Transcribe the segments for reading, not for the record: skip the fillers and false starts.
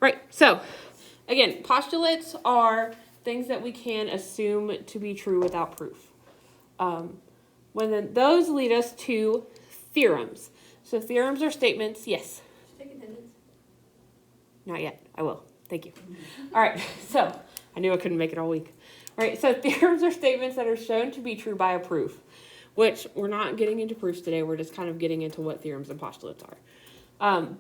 Right, so, again, postulates are things that we can assume to be true without proof. Those lead us to theorems. So theorems are statements, yes? Take attendance. Not yet, I will, thank you. All right, so, I knew I couldn't make it all week. All right, so theorems are statements that are shown to be true by a proof, which we're not getting into proofs today, we're just kind of getting into what theorems and postulates are.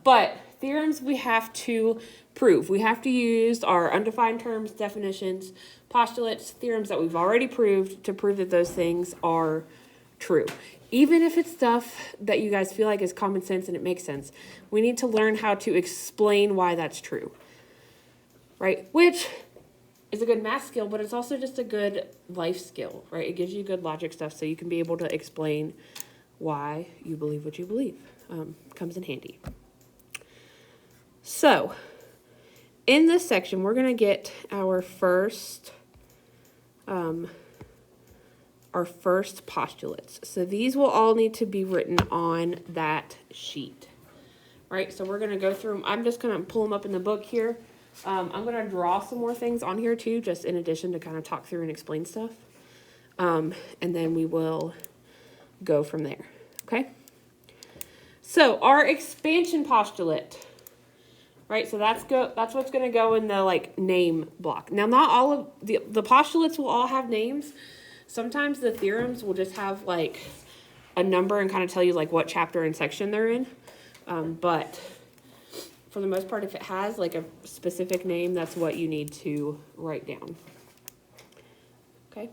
But theorems we have to prove. We have to use our undefined terms, definitions, postulates, theorems that we've already proved to prove that those things are true. Even if it's stuff that you guys feel like is common sense and it makes sense, we need to learn how to explain why that's true. Right? Which is a good math skill, but it's also just a good life skill, right? It gives you good logic stuff so you can be able to explain why you believe what you believe. Comes in handy. So, in this section, we're going to get our first postulates. So these will all need to be written on that sheet. Right? So we're going to go through them. I'm just going to pull them up in the book here. I'm going to draw some more things on here too, just in addition to kind of talk through and explain stuff. And then we will go from there. Okay? So our expansion postulate, right? So that's what's going to go in the like name block. Now, not all of the postulates will all have names. Sometimes the theorems will just have like a number and kind of tell you like what chapter and section they're in. But for the most part, if it has like a specific name, that's what you need to write down. Okay.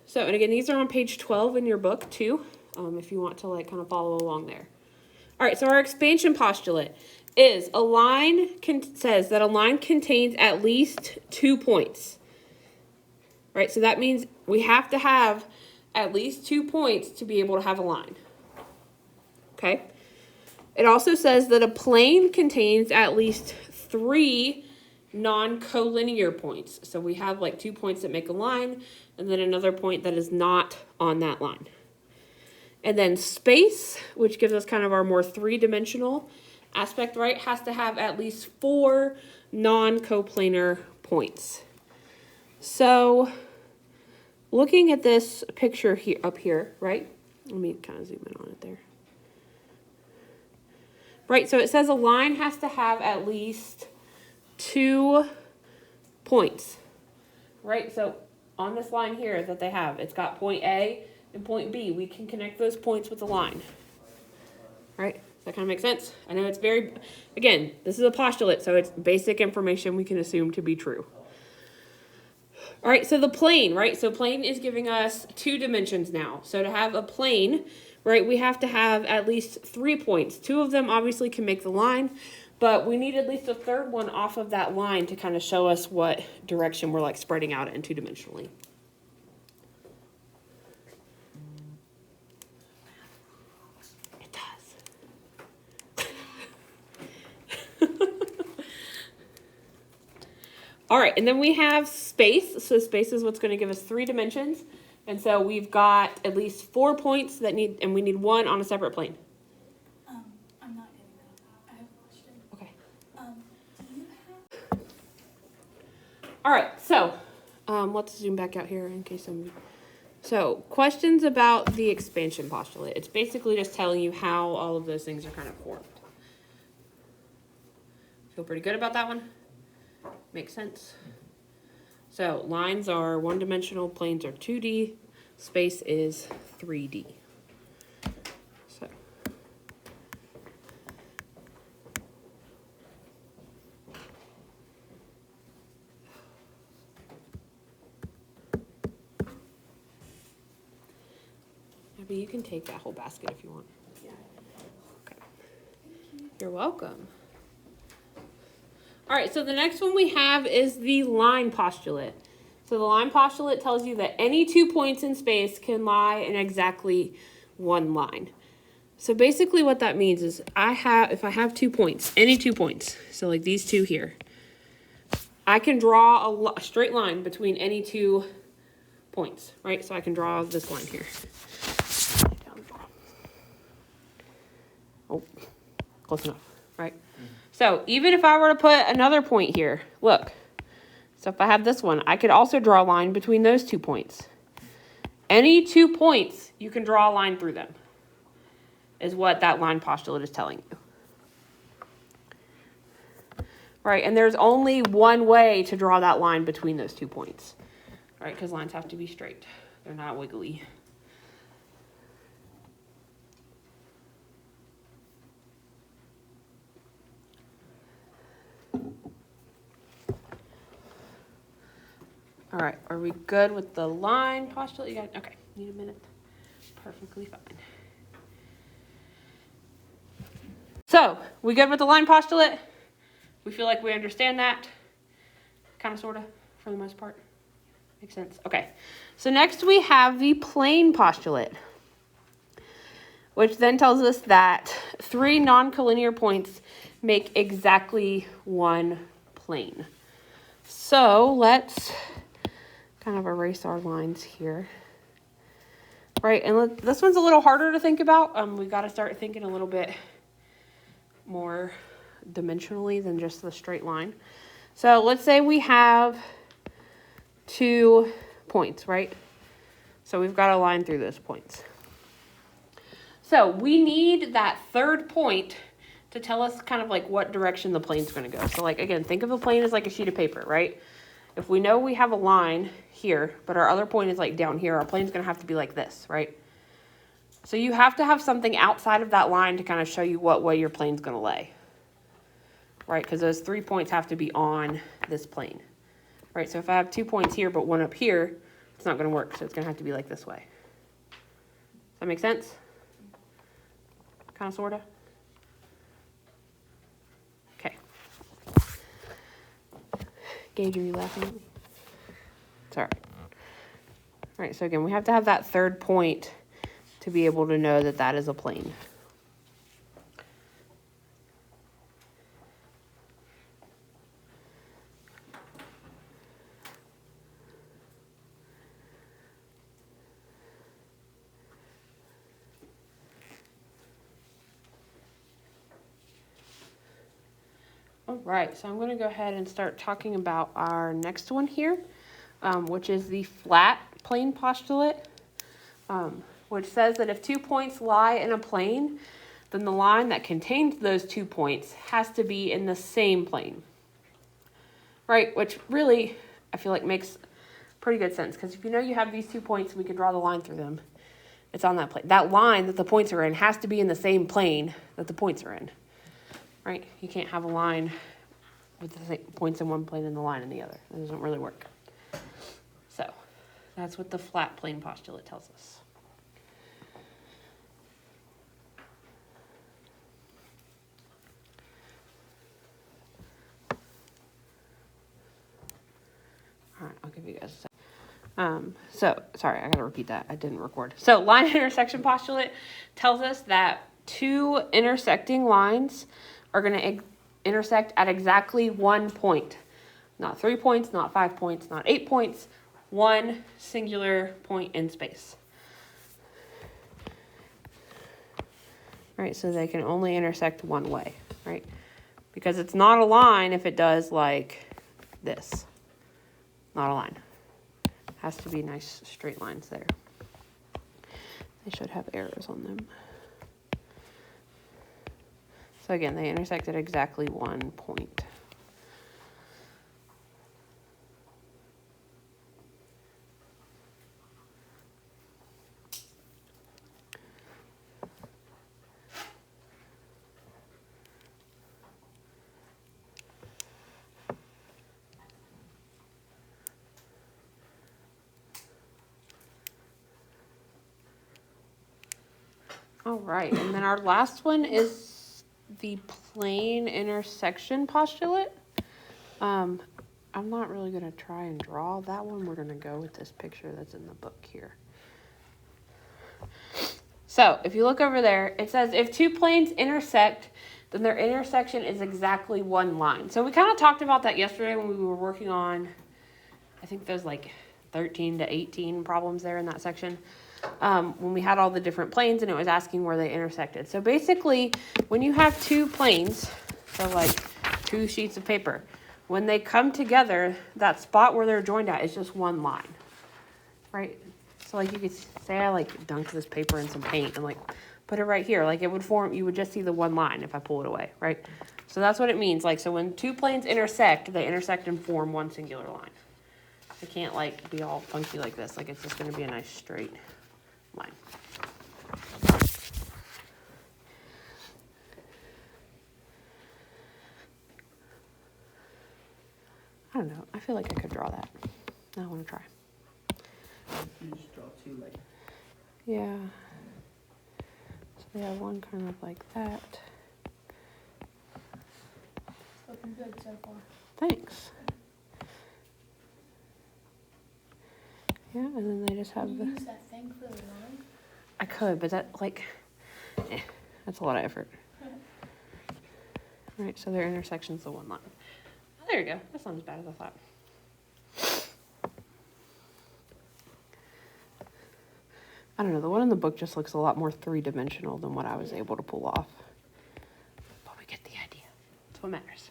So, and again, these are on page 12 in your book too. If you want to like kind of follow along there. All right, so our expansion postulate is says that a line contains at least 2 points. Right, so that means we have to have at least 2 points to be able to have a line. Okay. It also says that a plane contains at least 3 non-collinear points. So we have like 2 points that make a line and then another point that is not on that line. And then space, which gives us kind of our more 3-dimensional aspect, right, has to have at least 4 non-coplanar points. So looking at this picture here up here, right? Let me kind of zoom in on it there. Right, so it says a line has to have at least 2 points. Right, so on this line here that they have, it's got point A and point B. We can connect those points with a line. Right? Does that kind of make sense? I know it's again, this is a postulate, so it's basic information we can assume to be true. All right, so the plane, right? So plane is giving us 2 dimensions now. So to have a plane, right, we have to have at least 3 points. 2 of them obviously can make the line, but we need at least a third one off of that line to kind of show us what direction we're like spreading out in 2-dimensionally. All right, and then we have space. So space is what's going to give us 3 dimensions. And so we've got at least 4 points that we need 1 on a separate plane. I'm not getting that. I have a question. Okay. Do you have... All right, so let's zoom back out here in case So questions about the expansion postulate. It's basically just telling you how all of those things are kind of formed. Feel pretty good about that one? Makes sense. So lines are 1-dimensional, planes are 2D, space is 3D. So maybe you can take that whole basket if you want. Yeah. Okay. You're welcome. All right, so the next one we have is the line postulate. So the line postulate tells you that any 2 points in space can lie in exactly 1 line. So basically what that means is if I have 2 points, any 2 points, so like these 2 here, I can draw a straight line between any 2 points, right? So I can draw this line here. Oh, close enough, right? So even if I were to put another point here, look. So if I have this one, I could also draw a line between those 2 points. Any 2 points, you can draw a line through them, is what that line postulate is telling you. Right, and there's only one way to draw that line between those 2 points. Right, because lines have to be straight. They're not wiggly. All right, are we good with the line postulate? You got, okay, need a minute. Perfectly fine. So, we good with the line postulate? We feel like we understand that? Kind of, sort of, for the most part? Makes sense? Okay. So next we have the plane postulate, which then tells us that 3 non-collinear points make exactly one plane. So let's kind of erase our lines here. Right, and this one's a little harder to think about. We got to start thinking a little bit more dimensionally than just the straight line. So let's say we have 2 points, right? So we've got a line through those points. So we need that 3rd point to tell us kind of like what direction the plane's going to go. So like, again, think of a plane as like a sheet of paper, right? If we know we have a line here, but our other point is like down here, our plane's going to have to be like this, right? So you have to have something outside of that line to kind of show you what way your plane's going to lay, right? Because those 3 points have to be on this plane, right? So if I have 2 points here, but one up here, it's not going to work. So it's going to have to be like this way. Does that make sense? Kind of, sort of? Okay. Gage, are you laughing at me? It's all right. All right, so again, we have to have that 3rd point to be able to know that that is a plane. All right, so I'm going to go ahead and start talking about our next one here, which is the flat plane postulate, which says that if 2 points lie in a plane, then the line that contains those 2 points has to be in the same plane, right? Which really, I feel like makes pretty good sense, because if you know you have these 2 points, we can draw the line through them. It's on that plane. That line that the points are in has to be in the same plane that the points are in. Right? You can't have a line with the points in one plane and the line in the other. It doesn't really work. So that's what the flat plane postulate tells us. All right, I'll give you guys a second. Sorry, I got to repeat that. I didn't record. So line intersection postulate tells us that 2 intersecting lines are going to intersect at exactly 1 point. Not 3 points, not 5 points, not 8 points. 1 singular point in space. Right, so they can only intersect one way, right? Because it's not a line if it does like this. Not a line. It has to be nice straight lines there. They should have arrows on them. So again, they intersect at exactly 1 point. All right, and then our last one is the plane intersection postulate. I'm not really going to try and draw that one. We're going to go with this picture that's in the book here. So if you look over there, it says if 2 planes intersect, then their intersection is exactly 1 line. So we kind of talked about that yesterday when we were working on, I think there's like 13 to 18 problems there in that section. When we had all the different planes and it was asking where they intersected. So basically, when you have 2 planes, so like two sheets of paper. When they come together, that spot where they're joined at is just one line, right? So like you could say I like dunked this paper in some paint and like put it right here. Like it would form, you would just see the one line if I pull it away, right? So that's what it means. Like, so when two planes intersect, they intersect and form one singular line. It can't like be all funky like this. Like it's just going to be a nice straight line. I don't know. I feel like I could draw that. I want to try. You just draw two like. Yeah. So they have one kind of like that. Looking good so far. Thanks. Yeah, and then they just have Can the... you use that thing for the line? I could, but that, like, that's a lot of effort. All right, so their intersection's the one line. Oh, there you go. That's not as bad as I thought. I don't know. The one in the book just looks a lot more three-dimensional than what I was able to pull off. But we get the idea. That's what matters.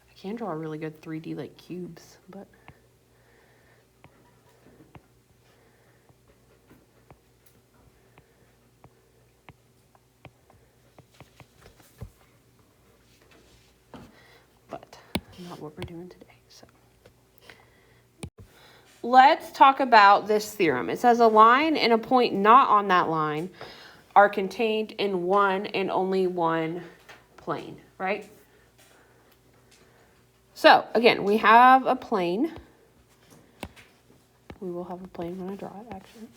I can draw a really good 3D, like, cubes, but... not what we're doing today. So let's talk about this theorem. It says a line and a point not on that line are contained in one and only one plane, right? So again, we have a plane. We will have a plane when I draw it, actually.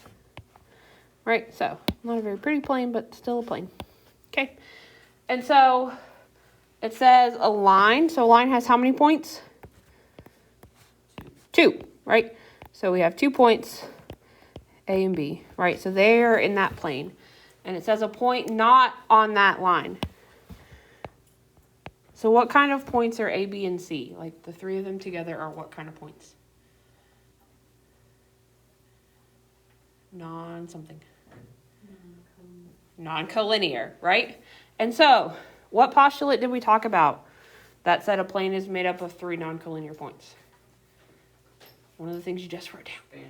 Right, so not a very pretty plane, but still a plane. Okay, and so it says a line. So a line has how many points? Two, right? So we have 2 points, A and B, right? So they're in that plane. And it says a point not on that line. So what kind of points are A, B, and C? Like the three of them together are what kind of points? Non-something. Non-collinear, right? And so what postulate did we talk about that said a plane is made up of three non-collinear points? One of the things you just wrote down.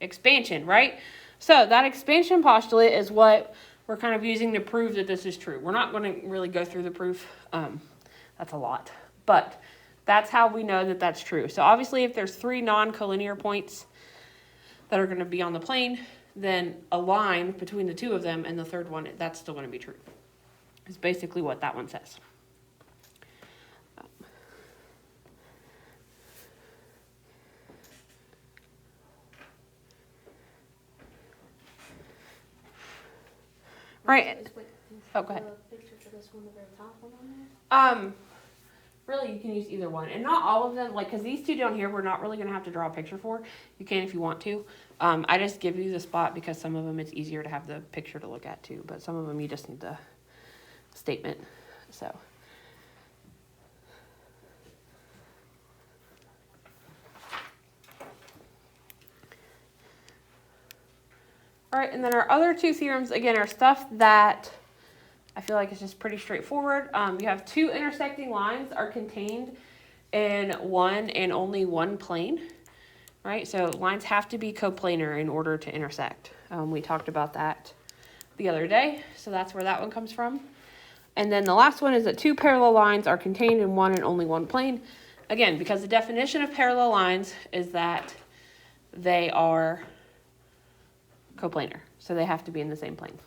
Expansion, right? So that expansion postulate is what we're kind of using to prove that this is true. We're not going to really go through the proof. That's a lot. But that's how we know that that's true. So obviously if there's three non-collinear points that are going to be on the plane, then a line between the two of them and the third one, that's still going to be true. Is basically what that one says. Right. Oh, go ahead. Picture for this one, the very top one on there? Really, you can use either one, and not all of them. Like, because these two down here, we're not really going to have to draw a picture for. You can if you want to. I just give you the spot because some of them it's easier to have the picture to look at too, but some of them you just need the statement. So. All right, and then our other two theorems, again, are stuff that I feel like it's just pretty straightforward. You have two intersecting lines are contained in one and only one plane, right? So lines have to be coplanar in order to intersect. We talked about that the other day, so that's where that one comes from. And then the last one is that two parallel lines are contained in one and only one plane. Again, because the definition of parallel lines is that they are coplanar, so they have to be in the same plane.